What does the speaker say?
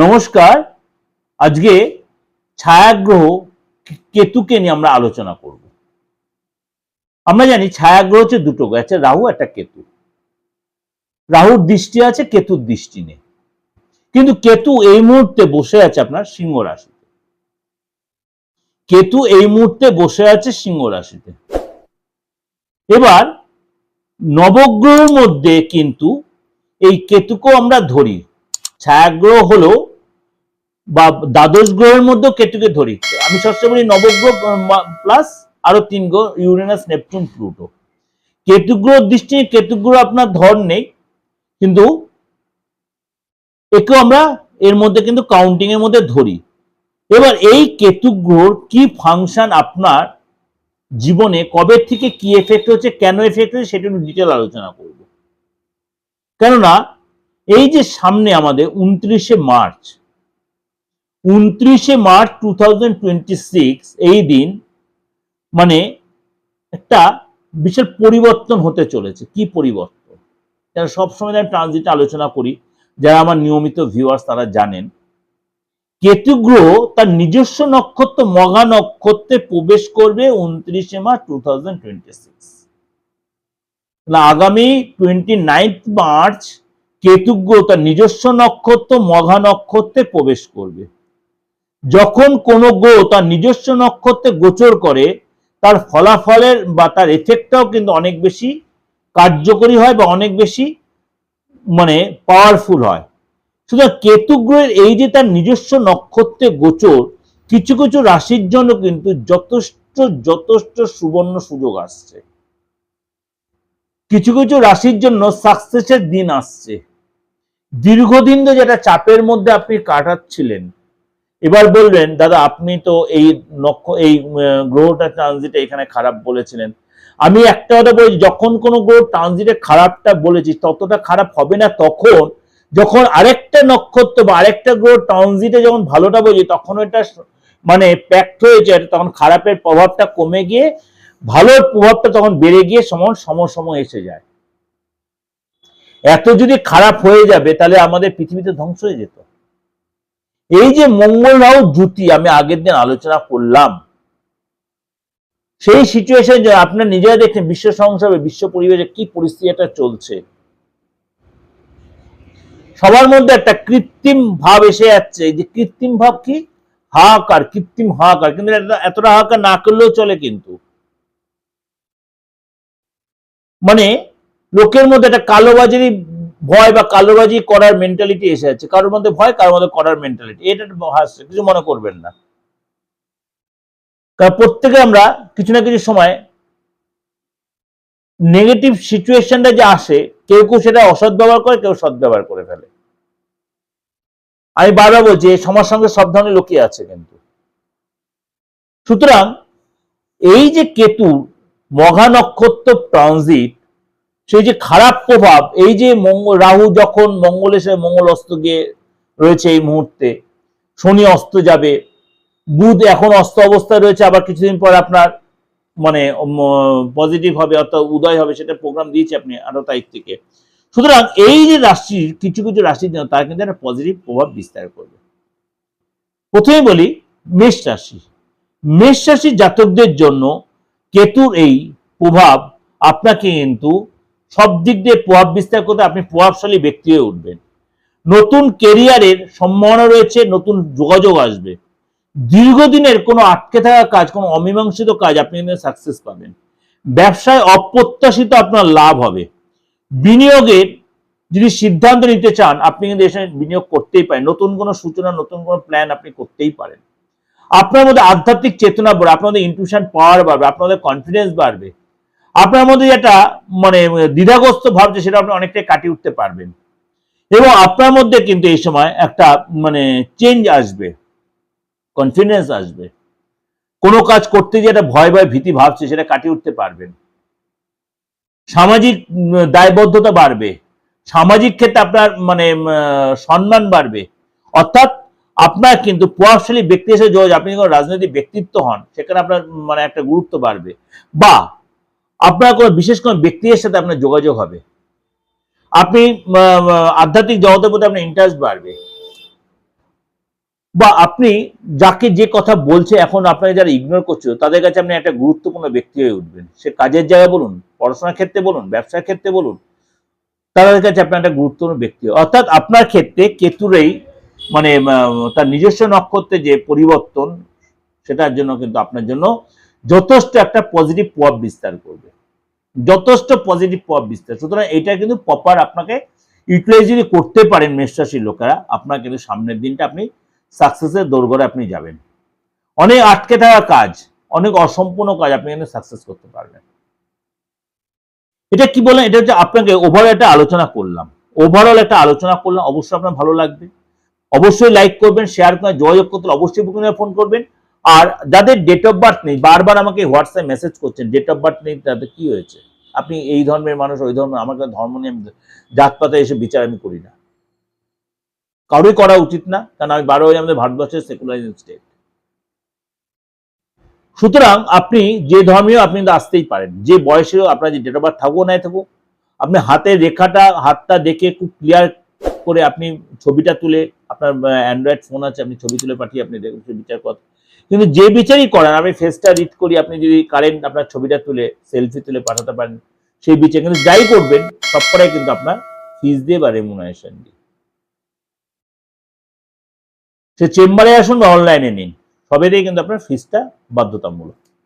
নমস্কার। আজকে ছায়াগ্রহ কেতুকে নিয়ে আমরা আলোচনা করব। আমরা জানি ছায়াগ্রহ হচ্ছে দুটো গ্রহ, একটা রাহু একটা কেতু। রাহুর দৃষ্টি আছে, কেতুর দৃষ্টি নেই। কিন্তু কেতু এই মুহূর্তে বসে আছে আপনার সিংহ রাশিতে। কেতু এই মুহূর্তে বসে আছে সিংহ রাশিতে। এবার নবগ্রহের মধ্যে কিন্তু এই কেতুকেও আমরা ধরি। ছায়াগ্রহ হলো বা দ্বাদশ গ্রহের মধ্যেও কেতুকে ধরি। আমি সবসময় বলি নবগ্রহ প্লাস আরো 3 গ্রহ, ইউরেনাস, নেপচুন, প্লুটো। কেতু গ্রহ দৃষ্টি, কেতু গ্রহ আপনার ধর নেই, কিন্তু একেও আমরা এর মধ্যে কিন্তু কাউন্টিং এর মধ্যে ধরি। এবার এই কেতু গ্রহর কি ফাংশন আপনার জীবনে কবে থেকে কি এফেক্ট হচ্ছে, কেন এফেক্ট হচ্ছে, সেটা একটু ডিটেল আলোচনা করব। কেননা এই যে সামনে আমাদের 29শে মার্চ 2026 এই দিন মানে একটা বিশাল পরিবর্তন হতে চলেছে। কি পরিবর্তন? যারা সবসময় ট্রানজিট আলোচনা করি, যারা আমার নিয়মিত ভিউয়ার্স তারা জানেন, কেতু গ্রহ তার নিজস্ব নক্ষত্র মঘা নক্ষত্রে প্রবেশ করবে 29শে মার্চ 2026। আগামী 29 মার্চ কেতু গ্রহ তার নিজস্ব নক্ষত্র মঘা নক্ষত্রে প্রবেশ করবে। যখন কোন গ্রহ তার নিজস্ব নক্ষত্রে গোচর করে, তার ফলাফলের বা তার এফেক্টটাও কিন্তু অনেক বেশি কার্যকরী হয় বা অনেক বেশি পাওয়ারফুল হয়। সুতরাং কেতু গ্রহের এই যে তার নিজস্ব নক্ষত্রে গোচর, কিছু কিছু রাশির জন্য কিন্তু যথেষ্ট সুবর্ণ সুযোগ আসছে। কিছু কিছু রাশির জন্য সাকসেসের দিন আসছে। দীর্ঘদিন ধরে যেটা চাপের মধ্যে আপনি কাটাচ্ছিলেন, এবার বলবেন দাদা আপনি তো এই গ্রহটা ট্রানজিটে এখানে খারাপ বলেছিলেন। আমি একটা কথা বলছি, যখন কোনো গ্রহ ট্রানজিটে খারাপটা বলেছি ততটা খারাপ হবে না তখন যখন আরেকটা নক্ষত্র বা আরেকটা গ্রহ ট্রানজিটে যখন ভালোটা বলছি, তখন এটা প্যাক্ট হয়ে যায়, তখন খারাপের প্রভাবটা কমে গিয়ে ভালোর প্রভাবটা তখন বেড়ে গিয়ে সম এসে যায়। এত যদি খারাপ হয়ে যাবে তাহলে আমাদের পৃথিবীতে ধ্বংস হয়ে যেত। এই যে মঙ্গল রাহু জুতি আমি আগের দিন আলোচনা করলাম, সেই সিচুয়েশন যে আপনার নিজেরা দেখেন বিশ্ব সংসারে, বিশ্ব পরিবেশে কি পরিস্থিতিটা চলছে। সবার মধ্যে একটা কৃত্রিম ভাব এসে যাচ্ছে। যে কৃত্রিম ভাব কি? হাহাকার, কৃত্রিম হাহাকার। কিন্তু এতটা হাহাকার না করলেও চলে। কিন্তু লোকের মধ্যে একটা কালোবাজারি ভয় বা কালোবাজি করার মেন্টালিটি এসে যাচ্ছে। কারোর মধ্যে ভয়, কারোর মধ্যে করার মেন্টালিটি। এটা হাসছে, কিছু মনে করবেন না। কারণ প্রত্যেকে আমরা কিছু না কিছু সময় নেগেটিভ সিচুয়েশনটা যে আসে, কেউ কেউ সেটা অসৎ ব্যবহার করে, কেউ সৎ ব্যবহার করে ফেলে। আমি বারবার বলছি সমাজ সঙ্গে সব ধরনের লোকই আছে। কিন্তু সুতরাং এই যে কেতু মঘা নক্ষত্র ট্রানজিট, সেই যে খারাপ প্রভাব, এই যে রাহু যখন মঙ্গলের সাথে মঙ্গল অস্ত গিয়ে রয়েছে এই মুহূর্তে, শনি অস্ত যাবে, বুধ এখন অস্ত অবস্থায় রয়েছে, আবার কিছুদিন পর আপনার পজিটিভ হবে অর্থাৎ উদয় হবে, সেটা প্রোগ্রাম দিয়েছে আপনি 18 তারিখ থেকে। সুতরাং এই যে রাশির কিছু কিছু রাশির জন্য তার কিন্তু একটা পজিটিভ প্রভাব বিস্তার করবে। প্রথমে বলি মেষ রাশি। মেষ রাশির জাতকদের জন্য কেতুর এই প্রভাব আপনাকে কিন্তু সব দিক দিয়ে প্রভাব বিস্তার করতে, আপনি প্রভাবশালী ব্যক্তি হয়ে উঠবেন। নতুন কেরিয়ারের সম্ভাবনা রয়েছে, নতুন যোগাযোগ আসবে। দীর্ঘদিনের কোনো আটকে থাকা কাজ, কোনো অমীমাংসিত কাজ আপনি কিন্তু সাকসেস পাবেন। ব্যবসায় অপ্রত্যাশিত আপনার লাভ হবে। বিনিয়োগের যদি সিদ্ধান্ত নিতে চান, আপনি কিন্তু এসে বিনিয়োগ করতেই পারেন। নতুন কোনো সূচনা, নতুন কোনো প্ল্যান আপনি করতেই পারেন। আপনার মধ্যে আধ্যাত্মিক চেতনা বাড়বে, আপনাদের ইনটিউশন পাওয়ার বাড়বে, আপনাদের কনফিডেন্স বাড়বে। আপনার মধ্যে যেটা দ্বিধাগ্রস্ত ভাবছে সেটা আপনি অনেকটাই কাটিয়ে উঠতে পারবেন। এবং আপনার মধ্যে কিন্তু এই সময় একটা চেঞ্জ আসবে, কনফিডেন্স আসবে। কোনো কাজ করতে গিয়ে একটা ভয় ভীতি ভাবছে, সেটা কাটিয়ে উঠতে পারবেন। সামাজিক দায়বদ্ধতা বাড়বে। সামাজিক ক্ষেত্রে আপনার সম্মান বাড়বে। অর্থাৎ আপনার কিন্তু প্রভাবশালী ব্যক্তি হিসেবে যোগাযোগ, আপনি যখন রাজনৈতিক ব্যক্তিত্ব হন সেখানে আপনার একটা গুরুত্ব বাড়বে, বা আপনার কোনো বিশেষ কোনো ব্যক্তির সাথে আপনার যোগাযোগ হবে। আপনি আধ্যাত্মিক জগতের প্রতি আপনার ইন্টারেস্ট বাড়বে। বা আপনি যাকে যে কথা বলছে এখন আপনাকে যারা ইগনোর করছে তাদের কাছে আপনি একটা গুরুত্বপূর্ণ ব্যক্তি হয়ে উঠবেন। সে কাজের জায়গায় বলুন, পড়াশোনার ক্ষেত্রে বলুন, ব্যবসার ক্ষেত্রে বলুন, তাদের কাছে আপনি একটা গুরুত্বপূর্ণ ব্যক্তি। অর্থাৎ আপনার ক্ষেত্রে কেতুরেই মানে তার নিজস্ব নক্ষত্রে যে পরিবর্তন, সেটার জন্য কিন্তু আপনার জন্য যথেষ্ট একটা পজিটিভ প্রভাব বিস্তার করবে, যথেষ্ট পজিটিভ প্রভাব বিস্তার। সুতরাং এটা কিন্তু প্রপার আপনাকে ইউটিলাইজ যদি করতে পারেন মেষ রাশির লোকেরা, আপনার কিন্তু সামনের দিনটা আপনি সাকসেসের দোরগোড়ে আপনি যাবেন। অনেক আটকে থাকা কাজ, অনেক অসম্পূর্ণ কাজ আপনি কিন্তু সাকসেস করতে পারবেন। এটা কি বলেন, এটা হচ্ছে আপনাকে ওভারঅল একটা আলোচনা করলাম, অবশ্যই আপনার ভালো লাগবে। অবশ্যই লাইক করবেন, শেয়ার করে যোগাযোগ করতে অবশ্যই বুকিং ফোন করবেন। আর যাদের ডেট অফ বার্থ নেই, বারবার আমাকে হোয়াটসঅ্যাপ মেসেজ করছেন ডেট অফ বার্থ নেই, তাদের কি হয়েছে, আপনি এই ধর্মের মানুষ ওই ধর্মের, আমাকে ধর্ম নিয়ে জাতপাতে এসে বিচার আমি করি না, কারোই করা উচিত না, কারণ আমি 12 আমাদের ভারতবর্ষের সেকুলারাইজড স্টেট। সুতরাং আপনি যে ধর্মীয় আপনি কিন্তু আসতেই পারেন, যে বয়সেও আপনার যে ডেট অফ বার্থ থাকুক নাই থাকুক, আপনি হাতের রেখাটা হাতটা দেখে খুব ক্লিয়ার করে আপনি ছবিটা তুলে, আপনার অ্যান্ড্রয়েড ফোন আছে, আপনি ছবি তুলে পাঠিয়ে আপনি দেখুন বিচার করেন। কিন্তু যে বিচারই করেন, আমি ফেসটা রিড করি, আপনি যদি কারেন্ট আপনার ছবিটা তুলে সেলফি তুলে পাঠাতে পারেন, সেই বিচার কিন্তু যাই করবেন সবকটাই কিন্তু আপনার ফিস দিয়ে বা রেমুনারেশন দিয়ে। সে চেম্বারে আসুন বা অনলাইনে নিন, সবেতেই কিন্তু আপনার ফিসটা বাধ্যতামূলক।